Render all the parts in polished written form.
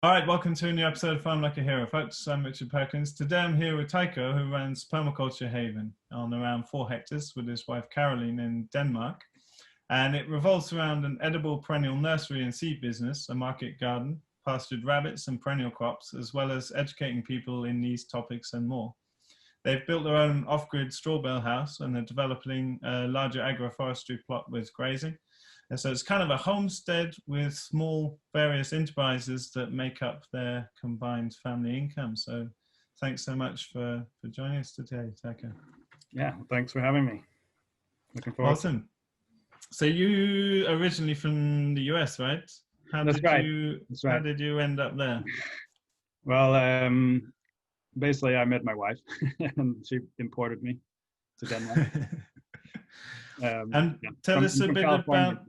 All right, welcome to a new episode of Farm Like a Hero, folks. I'm Richard Perkins. Today I'm here with Tycho, who runs Permaculture Haven on around 4 hectares with his wife Karoline in Denmark. And it revolves around an edible perennial nursery and seed business, a market garden, pastured rabbits and perennial crops, as well as educating people in these topics and more. They've built their own off-grid straw bale house and are developing a larger agroforestry plot with grazing. And so it's kind of a homestead with small various enterprises that make up their combined family income. So thanks so much for joining us today, Tycho. Yeah, thanks for having me. Looking forward. Awesome. So you originally from the US, right? That's right. How did you end up there? Well, basically I met my wife and she imported me to Denmark. And tell us a bit about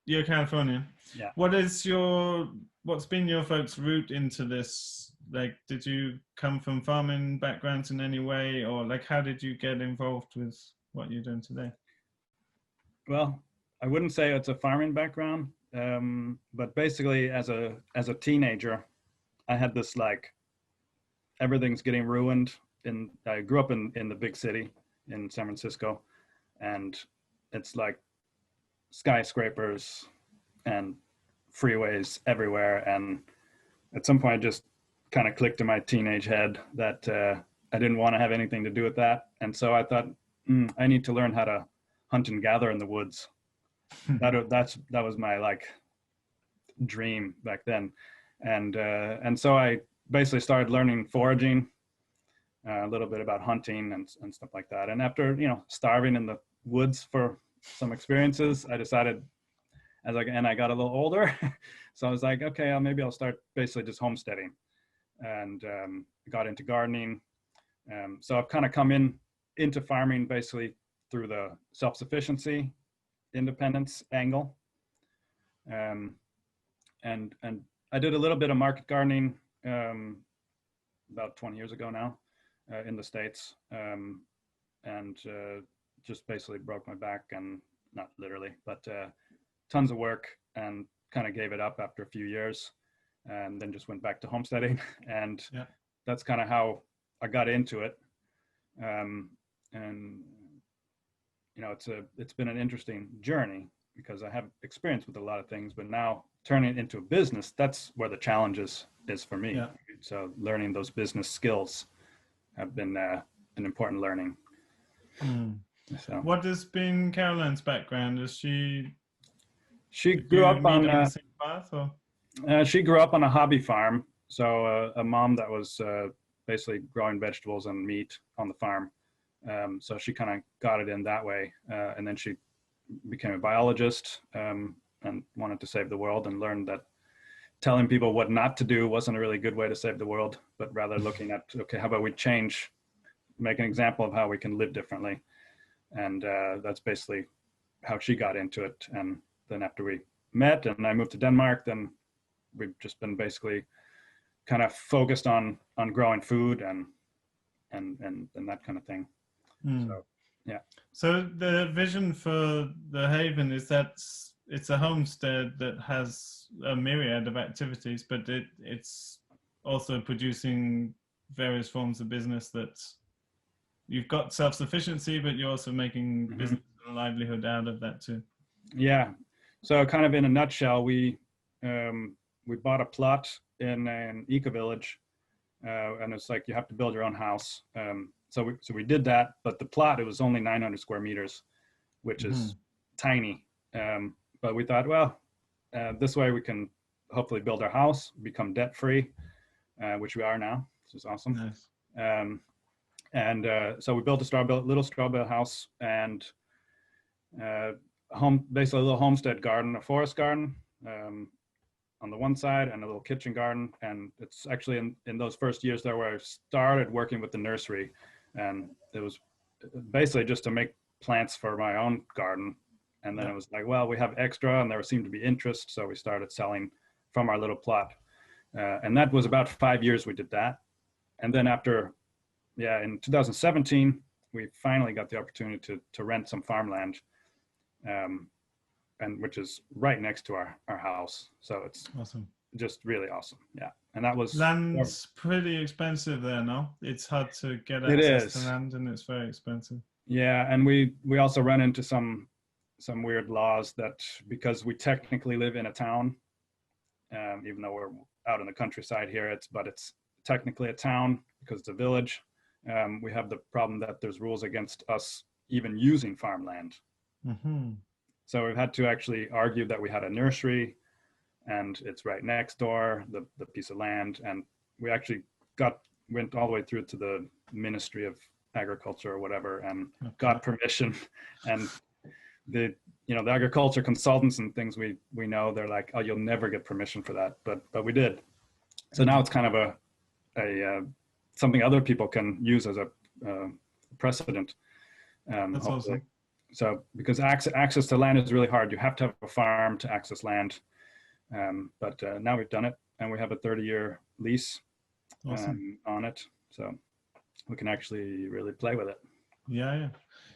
your California. Yeah. What's been your folks' route into this? Like, did you come from farming backgrounds in any way, or like, how did you get involved with what you're doing today? Well, I wouldn't say it's a farming background, but basically as a teenager, I had this like, everything's getting ruined. I grew up in the big city in San Francisco, and it's like skyscrapers and freeways everywhere. And at some point, it just kind of clicked in my teenage head that I didn't want to have anything to do with that. And so I thought, I need to learn how to hunt and gather in the woods. That was my like dream back then. And so I basically started learning foraging, a little bit about hunting and stuff like that. And after, starving in the woods for some experiences, I decided I got a little older. So I was like, okay, maybe I'll start basically just homesteading, and got into gardening. So I've kind of come into farming basically through the self-sufficiency, independence angle. And I did a little bit of market gardening about 20 years ago now in the States, and just basically broke my back, and not literally, but tons of work, and kind of gave it up after a few years, and then just went back to homesteading. And that's kind of how I got into it. And it's been an interesting journey because I have experience with a lot of things, but now turning it into a business, that's where the challenge is for me. Yeah. So learning those business skills have been an important learning. So what has been Karoline's background? Is she grew up on the same path, or? She grew up on a hobby farm. So a mom that was basically growing vegetables and meat on the farm. So she kind of got it in that way. And then she became a biologist and wanted to save the world, and learned that telling people what not to do wasn't a really good way to save the world, but rather looking at, okay, how about we make an example of how we can live differently. And that's basically how she got into it. And then after we met and I moved to Denmark, then we've just been basically kind of focused on growing food and that kind of thing. So, yeah. So the vision for the Haven is that it's a homestead that has a myriad of activities, but it's also producing various forms of business that you've got self-sufficiency, but you're also making business and livelihood out of that too. Yeah. So kind of in a nutshell, we bought a plot in an eco-village, and it's like you have to build your own house. So we did that, but the plot, it was only 900 square meters, which is tiny. But we thought, well, this way we can hopefully build our house, become debt-free, which we are now, which is awesome. Nice. So we built a little straw bale house, and basically a little homestead garden, a forest garden on the one side, and a little kitchen garden. And it's actually in those first years there where I started working with the nursery, and it was basically just to make plants for my own garden. And then it was like, well, we have extra, and there seemed to be interest, so we started selling from our little plot. And that was about 5 years we did that. And then in 2017, we finally got the opportunity to rent some farmland, and which is right next to our house. So it's awesome. just really awesome. Yeah. And that was, Land's pretty expensive there, no? It's hard to get it access to is. land, and it's very expensive. Yeah. And we also run into some weird laws that, because we technically live in a town, even though we're out in the countryside here, it's technically a town because it's a village. We have the problem that there's rules against us even using farmland. Mm-hmm. So we've had to actually argue that we had a nursery, and it's right next door, the piece of land. And we actually went all the way through to the Ministry of Agriculture or whatever, and got permission. And the agriculture consultants and things we know, they're like, oh, you'll never get permission for that. But we did. So now it's kind of a something other people can use as a precedent. That's hopefully. awesome. So because access to land is really hard. You have to have a farm to access land. But now we've done it, and we have a 30-year lease on it. So we can actually really play with it. Yeah.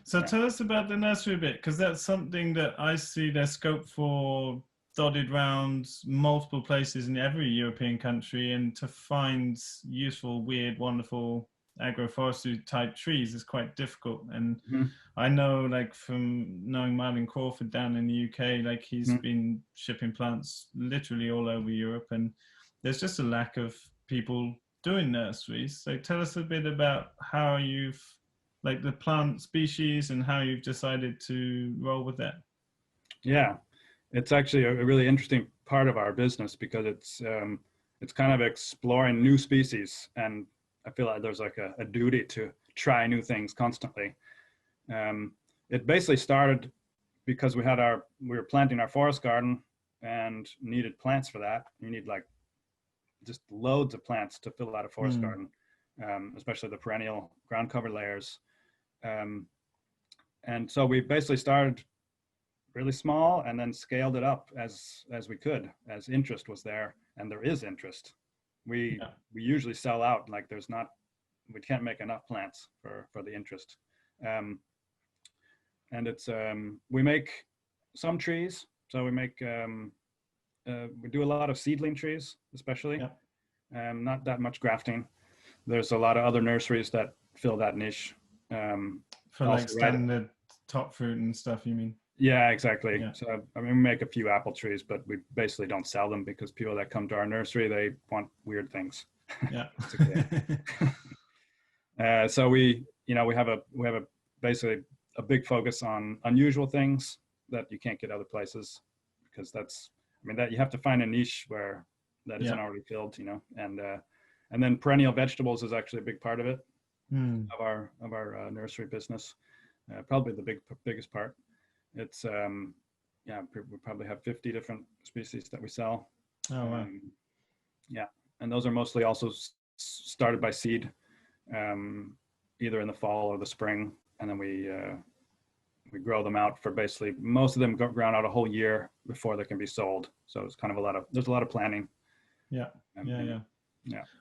So tell us about the nursery a bit, because that's something that I see there's scope for dotted around multiple places in every European country, and to find useful, weird, wonderful agroforestry type trees is quite difficult. And I know, like, from knowing Martin Crawford down in the UK, like he's been shipping plants literally all over Europe, and there's just a lack of people doing nurseries. So tell us a bit about how you've, like, the plant species and how you've decided to roll with that. Yeah, it's actually a really interesting part of our business, because it's kind of exploring new species, and I feel like there's like a duty to try new things constantly. It basically started because we were planting our forest garden and needed plants for that. You need like just loads of plants to fill out a forest garden, especially the perennial ground cover layers. And so we basically started really small and then scaled it up as we could, as interest was there, and there is interest. We usually sell out, like we can't make enough plants for the interest. And it's we make some trees, so we make we do a lot of seedling trees, especially. Not that much grafting. There's a lot of other nurseries that fill that niche. For like standard top fruit and stuff, you mean? Yeah, exactly. Yeah. So I mean, we make a few apple trees, but we basically don't sell them, because people that come to our nursery, they want weird things. Yeah. So we have basically a big focus on unusual things that you can't get other places, because that you have to find a niche where that isn't already filled, and then perennial vegetables is actually a big part of it, of our nursery business, probably the biggest part. It's we probably have 50 different species that we sell. Oh wow. And those are mostly also started by seed, either in the fall or the spring, and then we grow them out for basically, most of them ground out a whole year before they can be sold. So it's kind of there's a lot of planning. Yeah.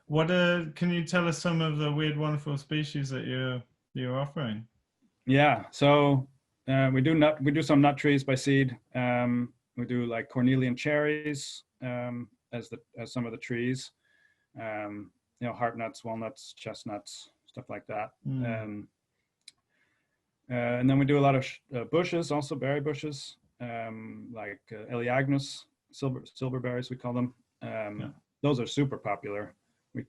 What can you tell us some of the weird, wonderful species that you're offering? Yeah. So we do some nut trees by seed. We do like Cornelian cherries as some of the trees. Heart nuts, walnuts, chestnuts, stuff like that. And then we do a lot of bushes, also berry bushes, like Eleagnus, silverberries we call them. Those are super popular.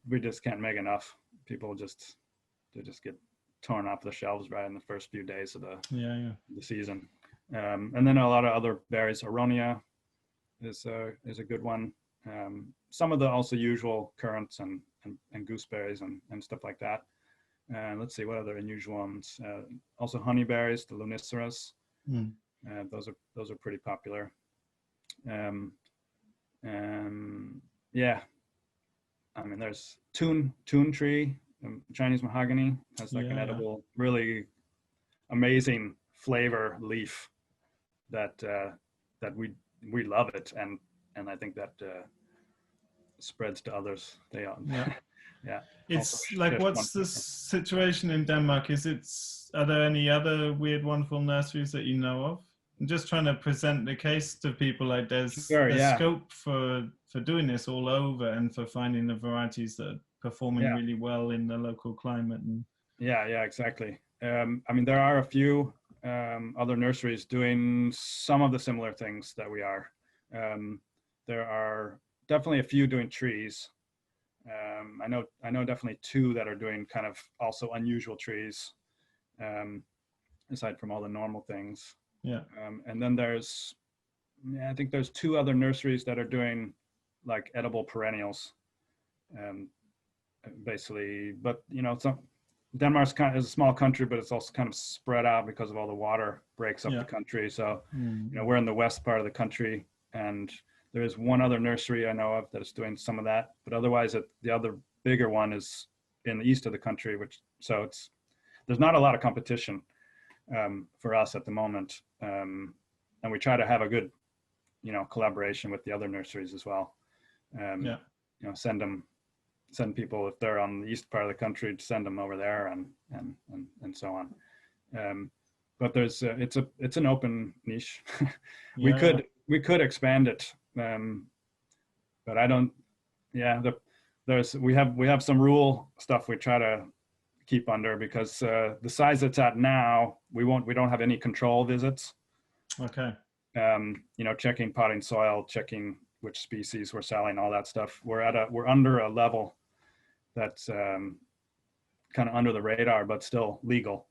We just can't make enough. People just get torn off the shelves right in the first few days of the season. And then a lot of other berries. Aronia is a good one. Some of the also usual currants and gooseberries and stuff like that. Let's see what other unusual ones. Also honeyberries, the Luniceras. Those are pretty popular. There's tune tree, Chinese mahogany, has like an edible, really amazing flavor leaf that we love it, and I think that spreads to others. It's like, what's the situation in Denmark? Are there any other weird, wonderful nurseries that you know of? I'm just trying to present the case to people, like Sure, there's yeah, scope for doing this all over, and for finding the varieties that are performing yeah, really well in the local climate. And yeah, exactly. I mean, there are a few other nurseries doing some of the similar things that we are. Um, there are definitely a few doing trees. I know definitely two that are doing kind of also unusual trees, um, aside from all the normal things. yeah, And then there's, yeah, I think there's two other nurseries that are doing like edible perennials, um, basically. But you know, some Denmark's kind of is a small country, but it's also kind of spread out because of all the water breaks up yeah. the country. So, you know, Mm. we're in the west part of the country, and there is one other nursery I know of that is doing some of that. But otherwise, the other bigger one is in the east of the country, which so it's there's not a lot of competition for us at the moment, and we try to have a good, you know, collaboration with the other nurseries as well. Yeah. You know, send people if they're on the east part of the country to send them over there, and so on. But there's it's an open niche. we Yeah, yeah. could expand it, but I don't. Yeah, we have some rule stuff we try to keep under, because the size it's at now, we don't have any control visits. Okay. You know, checking potting soil, checking which species we're selling, all that stuff. We're under a level that's kind of under the radar, but still legal.